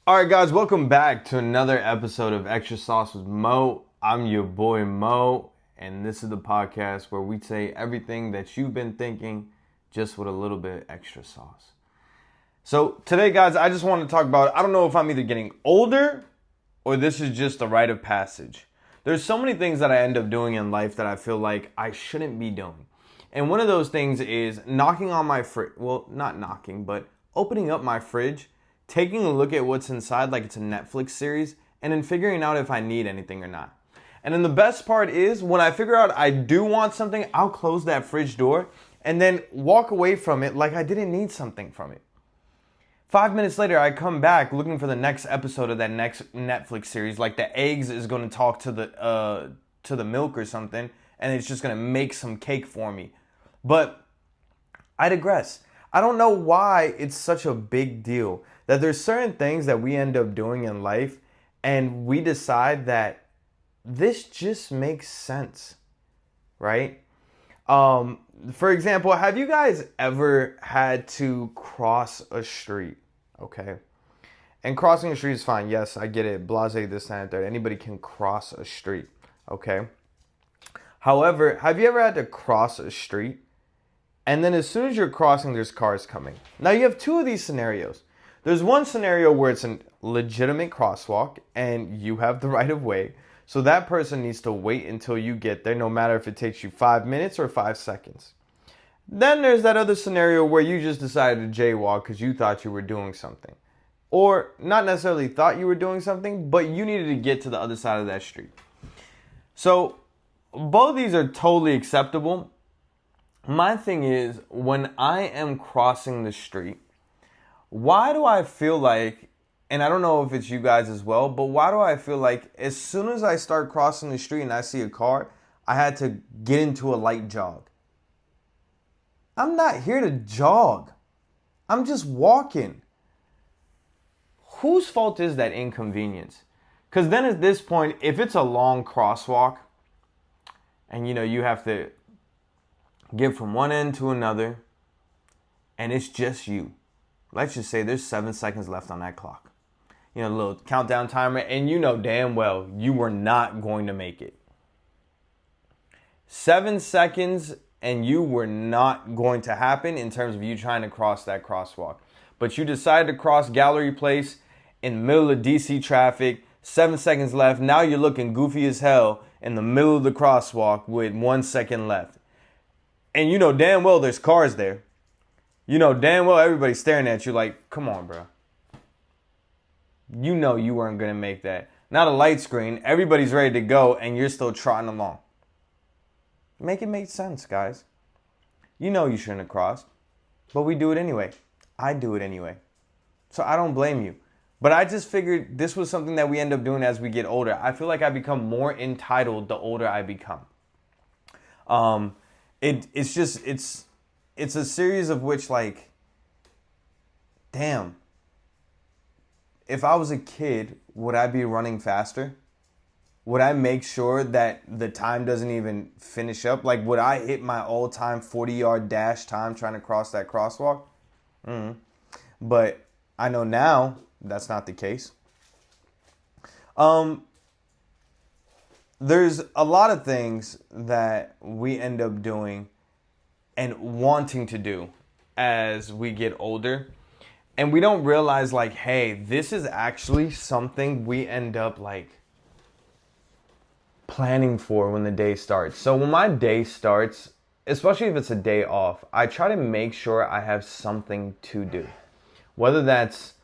All right, guys, welcome back to another episode of Extra Sauce with Mo. I'm your boy Mo, and this is the podcast where we say everything that you've been thinking, just with a little bit extra sauce. So today, guys, I just want to talk about, I don't know if I'm either getting older or this is just a rite of passage. There's so many things that I end up doing in life that I feel like I shouldn't be doing. And one of those things is knocking on my fridge. Well, not knocking, but opening up my fridge, taking a look at what's inside like it's a Netflix series, and then figuring out if I need anything or not. And then the best part is when I figure out I do want something, I'll close that fridge door and then walk away from it like I didn't need something from it. 5 minutes later, I come back looking for the next episode of that next Netflix series, like the eggs is going to talk to the milk or something, and it's just going to make some cake for me. But I digress. I don't know why it's such a big deal that there's certain things that we end up doing in life and we decide that this just makes sense, right? For example, have you guys ever had to cross a street? Okay. And crossing a street is fine. Yes, I get it. Blase, this, that, and third. Anybody can cross a street. Okay. However, have you ever had to cross a street and then as soon as you're crossing, there's cars coming? Now you have two of these scenarios. There's one scenario where it's a legitimate crosswalk and you have the right of way. So that person needs to wait until you get there, no matter if it takes you 5 minutes or 5 seconds. Then there's that other scenario where you just decided to jaywalk because you thought you were doing something. Or not necessarily thought you were doing something, but you needed to get to the other side of that street. So both of these are totally acceptable. My thing is, when I am crossing the street, why do I feel like, and I don't know if it's you guys as well, but why do I feel like as soon as I start crossing the street and I see a car, I had to get into a light jog? I'm not here to jog. I'm just walking. Whose fault is that inconvenience? Because then at this point, if it's a long crosswalk and you have to get from one end to another and it's just you. Let's just say there's 7 seconds left on that clock. A little countdown timer, and you know damn well you were not going to make it. 7 seconds and you were not going to happen in terms of you trying to cross that crosswalk. But you decided to cross Gallery Place in the middle of DC traffic, 7 seconds left. Now you're looking goofy as hell in the middle of the crosswalk with 1 second left. And you know damn well there's cars there. You know damn well everybody's staring at you like, come on, bro. You know you weren't going to make that. Not a light screen. Everybody's ready to go and you're still trotting along. Make it make sense, guys. You know you shouldn't have crossed. But we do it anyway. I do it anyway. So I don't blame you. But I just figured this was something that we end up doing as we get older. I feel like I become more entitled the older I become. It's a series of which, like, damn, if I was a kid, would I be running faster? Would I make sure that the time doesn't even finish up? Like, would I hit my all-time 40-yard dash time trying to cross that crosswalk? But I know now that's not the case. There's a lot of things that we end up doing and wanting to do as we get older. And we don't realize, like, hey, this is actually something we end up, like, planning for when the day starts. So when my day starts, especially if it's a day off, I try to make sure I have something to do. Whether that's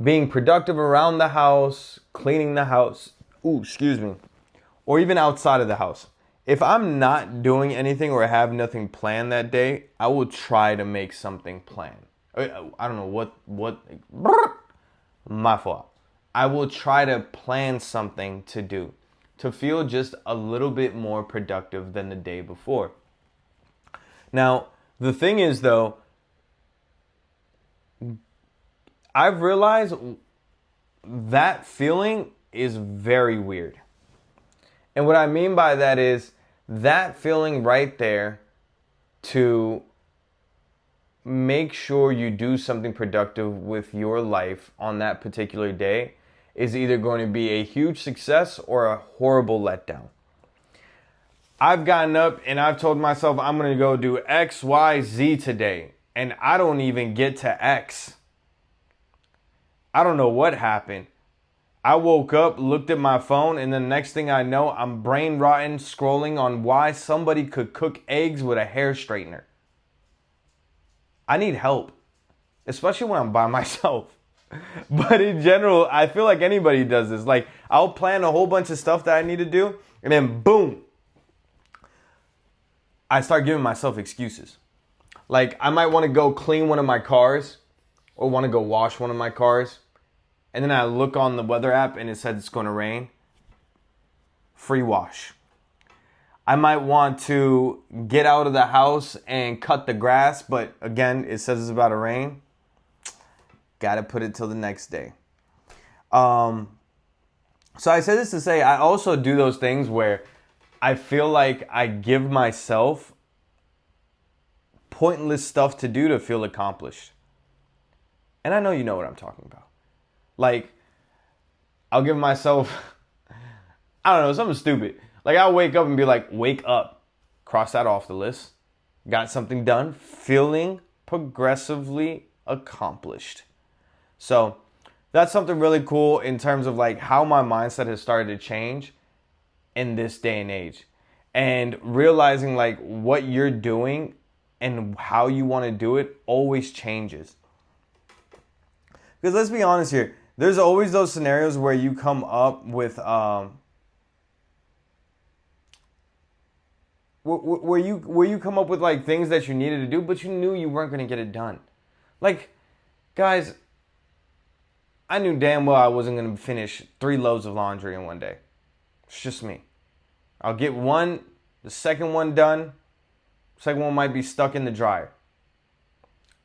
being productive around the house, cleaning the house, or even outside of the house. If I'm not doing anything or have nothing planned that day, I will try to make something planned. I don't know what, my fault. I will try to plan something to do to feel just a little bit more productive than the day before. Now, the thing is though, I've realized that feeling is very weird. And what I mean by that is that feeling right there to make sure you do something productive with your life on that particular day is either going to be a huge success or a horrible letdown. I've gotten up and I've told myself I'm going to go do X, Y, Z today. And I don't even get to X. I don't know what happened. I woke up, looked at my phone, and the next thing I know, I'm brain rotten scrolling on why somebody could cook eggs with a hair straightener. I need help, especially when I'm by myself. But in general, I feel like anybody does this. Like, I'll plan a whole bunch of stuff that I need to do, and then boom, I start giving myself excuses. Like, I might want to go clean one of my cars or want to go wash one of my cars. And then I look on the weather app and it said it's going to rain. Free wash. I might want to get out of the house and cut the grass, but again, it says it's about to rain. Got to put it till the next day. So I say this to say, I also do those things where I feel like I give myself pointless stuff to do to feel accomplished. And I know you know what I'm talking about. Like, I'll give myself, I don't know, something stupid. Like, I'll wake up and be like, wake up. Cross that off the list. Got something done. Feeling progressively accomplished. So, that's something really cool in terms of like how my mindset has started to change in this day and age. And realizing like what you're doing and how you want to do it always changes. Because let's be honest here, there's always those scenarios where you come up with where you come up with like things that you needed to do, but you knew you weren't going to get it done. Like, guys, I knew damn well I wasn't going to finish 3 loads of laundry in one day. It's just me. I'll get the second one done. Second one might be stuck in the dryer.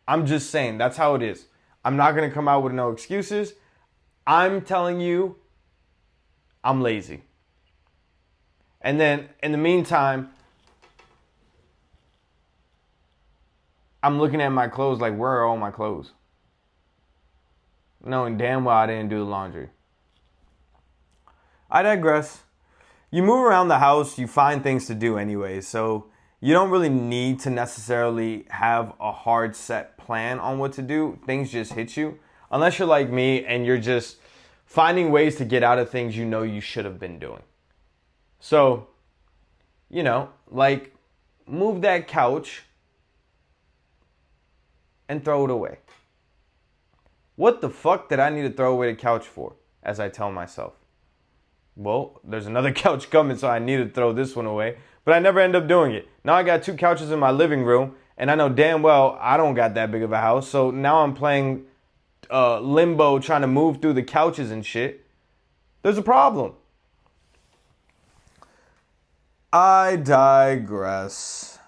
I'm just saying, that's how it is. I'm not going to come out with no excuses. I'm telling you, I'm lazy. And then, in the meantime, I'm looking at my clothes like, where are all my clothes? Knowing damn well I didn't do the laundry. I digress. You move around the house, you find things to do anyway, so you don't really need to necessarily have a hard set plan on what to do. Things just hit you. Unless you're like me and you're just finding ways to get out of things you know you should have been doing. So, like, move that couch and throw it away. What the fuck did I need to throw away the couch for? As I tell myself. Well, there's another couch coming, so I need to throw this one away. But I never end up doing it. Now I got 2 couches in my living room, and I know damn well I don't got that big of a house. So now I'm playing limbo, trying to move through the couches and shit. There's a problem. I digress.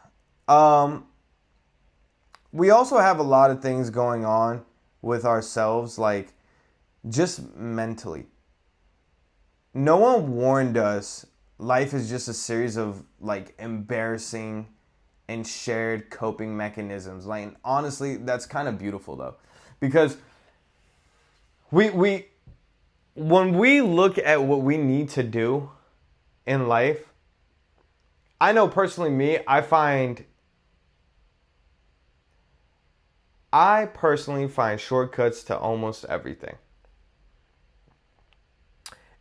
We also have a lot of things going on with ourselves, like just mentally. No one warned us life is just a series of like embarrassing and shared coping mechanisms. Like, honestly, that's kind of beautiful though, because we when we look at what we need to do in life, I know personally me, I personally find shortcuts to almost everything.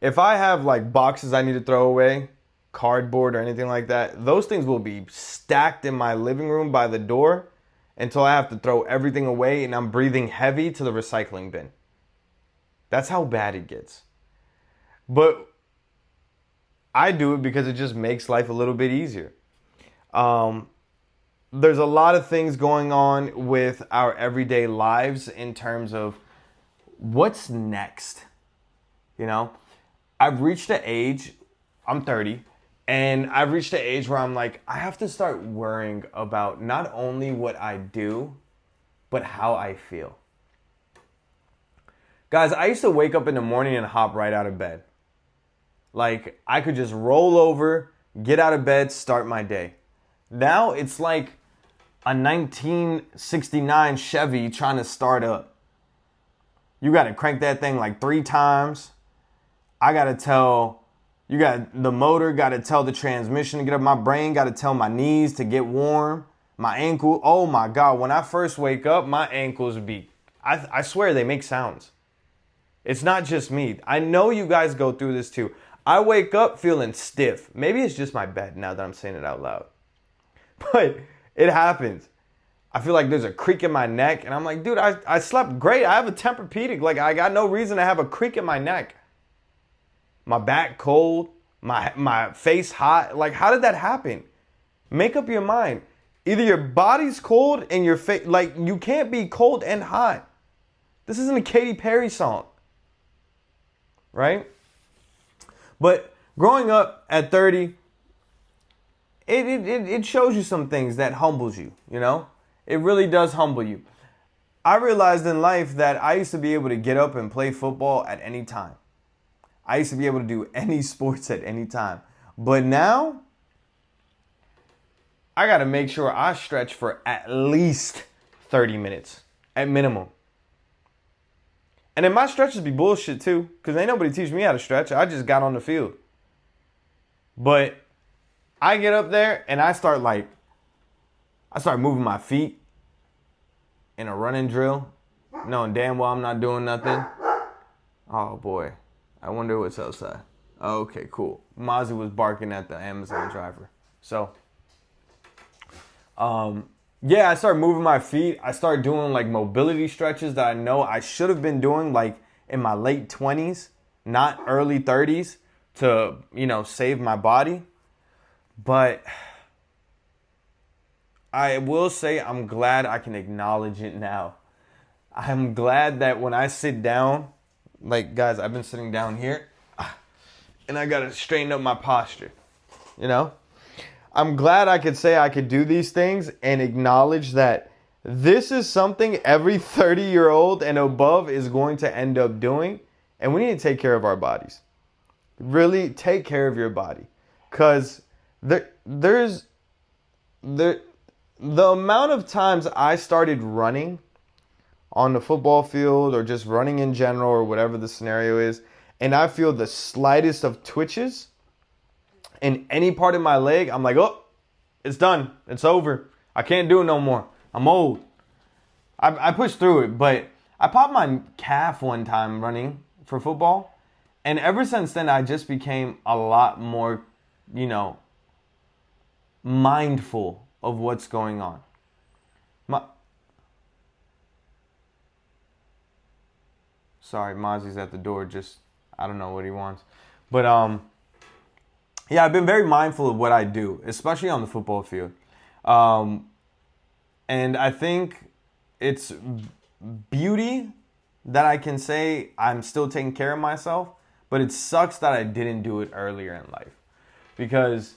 If I have like boxes I need to throw away, cardboard or anything like that, those things will be stacked in my living room by the door until I have to throw everything away and I'm breathing heavy to the recycling bin. That's how bad it gets. But I do it because it just makes life a little bit easier. There's a lot of things going on with our everyday lives in terms of what's next. I've reached an age, I'm 30, and I've reached an age where I'm like, I have to start worrying about not only what I do, but how I feel. Guys, I used to wake up in the morning and hop right out of bed. Like, I could just roll over, get out of bed, start my day. Now it's like a 1969 Chevy trying to start up. You got to crank that thing like 3 times. The motor got to tell the transmission to get up. My brain got to tell my knees to get warm. My ankle, oh my God, when I first wake up, my ankles I swear they make sounds. It's not just me. I know you guys go through this too. I wake up feeling stiff. Maybe it's just my bed now that I'm saying it out loud. But it happens. I feel like there's a creak in my neck. And I'm like, dude, I slept great. I have a Tempur-Pedic. Like, I got no reason to have a creak in my neck. My back cold. My face hot. Like, how did that happen? Make up your mind. Either your body's cold and your face... Like, you can't be cold and hot. This isn't a Katy Perry song. Right? But growing up at 30... It shows you some things that humbles you, you know? It really does humble you. I realized in life that I used to be able to get up and play football at any time. I used to be able to do any sports at any time. But now, I got to make sure I stretch for at least 30 minutes at minimum. And then my stretches be bullshit too, because ain't nobody teach me how to stretch. I just got on the field. But I get up there and I start moving my feet in a running drill, knowing damn well I'm not doing nothing. Oh boy, I wonder what's outside. Okay, cool. Mozzie was barking at the Amazon driver. So, yeah, I started moving my feet. I started doing like mobility stretches that I know I should have been doing like in my late 20s, not early 30s, to, you know, save my body. But I will say I'm glad I can acknowledge it now. I'm glad that when I sit down, like, guys, I've been sitting down here and I got to straighten up my posture, you know? I'm glad I could say I could do these things and acknowledge that this is something every 30-year-old and above is going to end up doing. And we need to take care of our bodies. Really take care of your body. Because the amount of times I started running on the football field or just running in general or whatever the scenario is, and I feel the slightest of twitches in any part of my leg, I'm like, oh, it's done. It's over. I can't do it no more. I'm old. I pushed through it, but I popped my calf one time running for football. And ever since then, I just became a lot more, you know, mindful of what's going on. Sorry, Mozzie's at the door. Just, I don't know what he wants. But, yeah, I've been very mindful of what I do, especially on the football field. And I think it's beauty that I can say I'm still taking care of myself, but it sucks that I didn't do it earlier in life. Because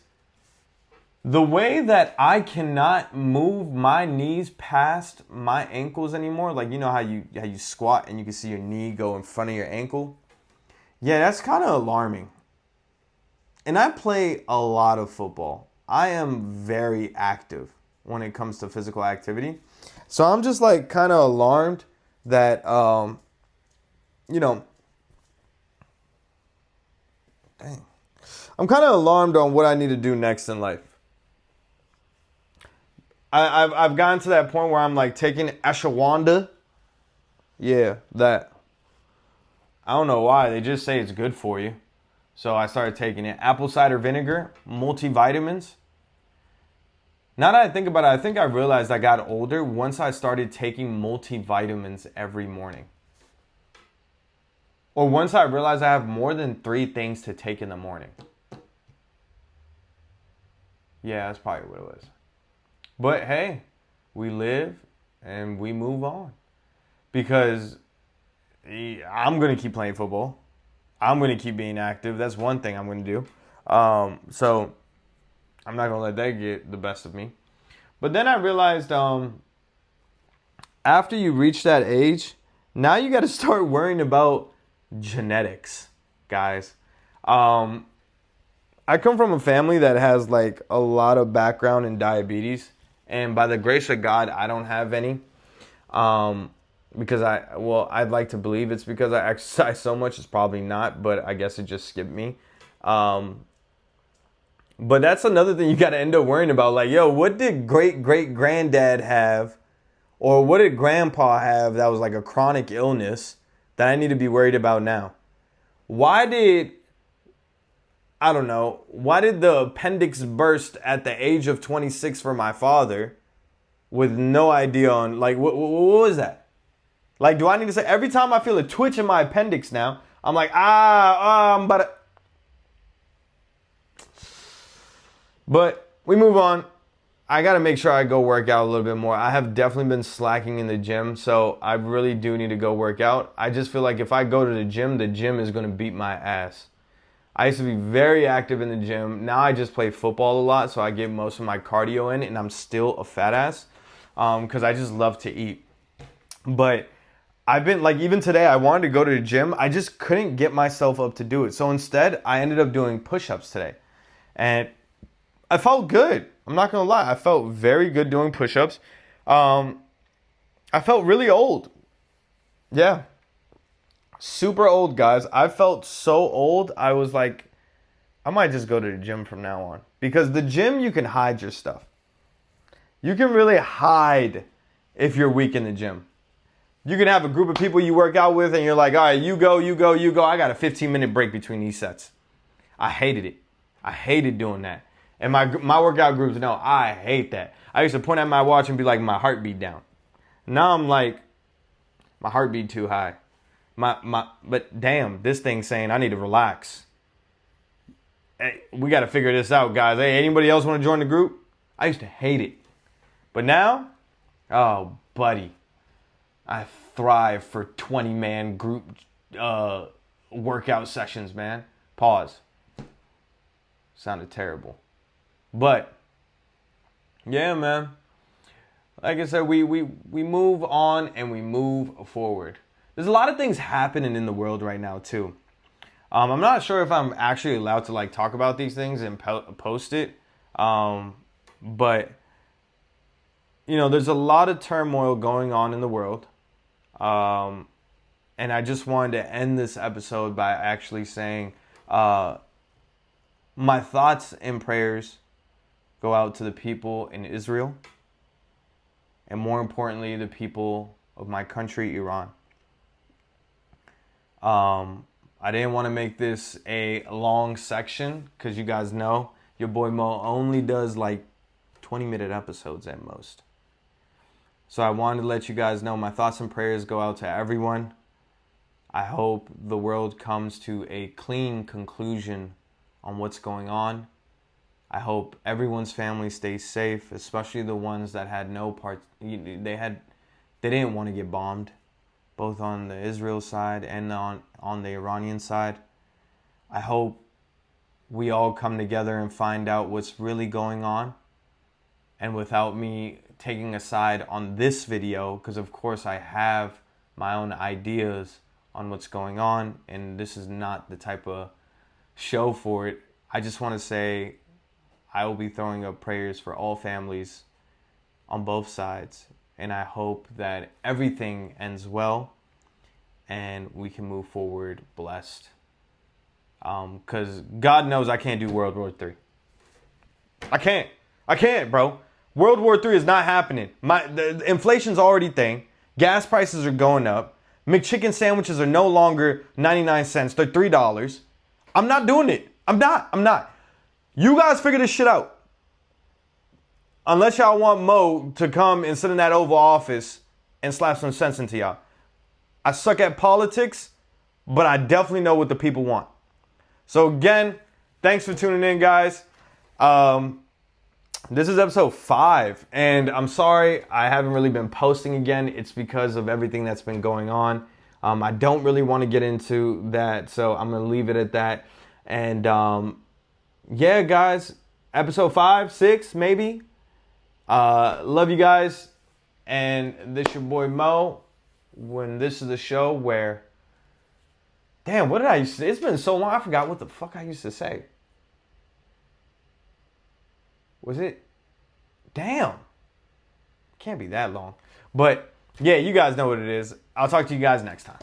the way that I cannot move my knees past my ankles anymore, like, you know how you squat and you can see your knee go in front of your ankle? Yeah, that's kind of alarming. And I play a lot of football. I am very active when it comes to physical activity. So I'm just like kind of alarmed that, you know, dang. I'm kind of alarmed on what I need to do next in life. I've gotten to that point where I'm like taking ashwagandha. Yeah, that. I don't know why. They just say it's good for you. So I started taking it. Apple cider vinegar, multivitamins. Now that I think about it, I think I realized I got older once I started taking multivitamins every morning. Or once I realized I have more than 3 things to take in the morning. Yeah, that's probably what it was. But hey, we live and we move on. Because I'm going to keep playing football. I'm going to keep being active. That's one thing I'm going to do. So I'm not going to let that get the best of me. But then I realized after you reach that age, now you got to start worrying about genetics, guys. I come from a family that has like a lot of background in diabetes. And by the grace of God, I don't have any. Because I'd like to believe it's because I exercise so much. It's probably not, but I guess it just skipped me. But that's another thing you got to end up worrying about. Like, yo, what did great-great-granddad have? Or what did grandpa have that was like a chronic illness that I need to be worried about now? Why did the appendix burst at the age of 26 for my father with no idea on, like, what was that? Like, do I need to say, every time I feel a twitch in my appendix now, I'm like, I'm about to... But we move on. I got to make sure I go work out a little bit more. I have definitely been slacking in the gym, so I really do need to go work out. I just feel like if I go to the gym is going to beat my ass. I used to be very active in the gym. Now I just play football a lot, so I get most of my cardio in, and I'm still a fat ass because I just love to eat. But I've been, like, even today, I wanted to go to the gym. I just couldn't get myself up to do it. So instead, I ended up doing push-ups today. And I felt good. I'm not going to lie. I felt very good doing push-ups. I felt really old. Yeah. Super old, guys. I felt so old. I was like, I might just go to the gym from now on. Because the gym, you can hide your stuff. You can really hide if you're weak in the gym. You can have a group of people you work out with and you're like, all right, you go. I got a 15-minute break between these sets. I hated it. I hated doing that. And my workout groups know I hate that. I used to point at my watch and be like, my heartbeat down. Now I'm like, my heartbeat too high. But damn, this thing's saying I need to relax. Hey, we got to figure this out, guys. Hey, anybody else want to join the group? I used to hate it. But now, oh, buddy, I thrive for 20-man group workout sessions, man. Pause. Sounded terrible. But, yeah, man. Like I said, we move on and we move forward. There's a lot of things happening in the world right now, too. I'm not sure if I'm actually allowed to, like, talk about these things and post it. But, you know, there's a lot of turmoil going on in the world. And I just wanted to end this episode by actually saying my thoughts and prayers go out to the people in Israel. And more importantly, the people of my country, Iran. I didn't want to make this a long section because you guys know your boy Mo only does like 20-minute episodes at most. So I wanted to let you guys know my thoughts and prayers go out to everyone. I hope the world comes to a clean conclusion on what's going on. I hope everyone's family stays safe, especially the ones that had no part. They didn't want to get bombed, both on the Israel side and on the Iranian side. I hope we all come together and find out what's really going on. And without me taking a side on this video, because of course I have my own ideas on what's going on, and this is not the type of show for it. I just want to say I will be throwing up prayers for all families on both sides, and I hope that everything ends well and we can move forward blessed. Because God knows I can't do World War III. I can't, bro. World War III is not happening. The inflation's already a thing. Gas prices are going up. McChicken sandwiches are no longer 99 cents. They're $3. I'm not doing it. I'm not. You guys figure this shit out. Unless y'all want Mo to come and sit in that Oval Office and slap some sense into y'all. I suck at politics, but I definitely know what the people want. So again, thanks for tuning in, guys. This is episode 5, and I'm sorry I haven't really been posting again. It's because of everything that's been going on. I don't really want to get into that, so I'm going to leave it at that. And yeah, guys, episode 5, 6, maybe. Love you guys. And this your boy Mo. When this is the show where... Damn, what did I used to say? It's been so long, I forgot what the fuck I used to say. Was it? Damn. Can't be that long. But yeah, you guys know what it is. I'll talk to you guys next time.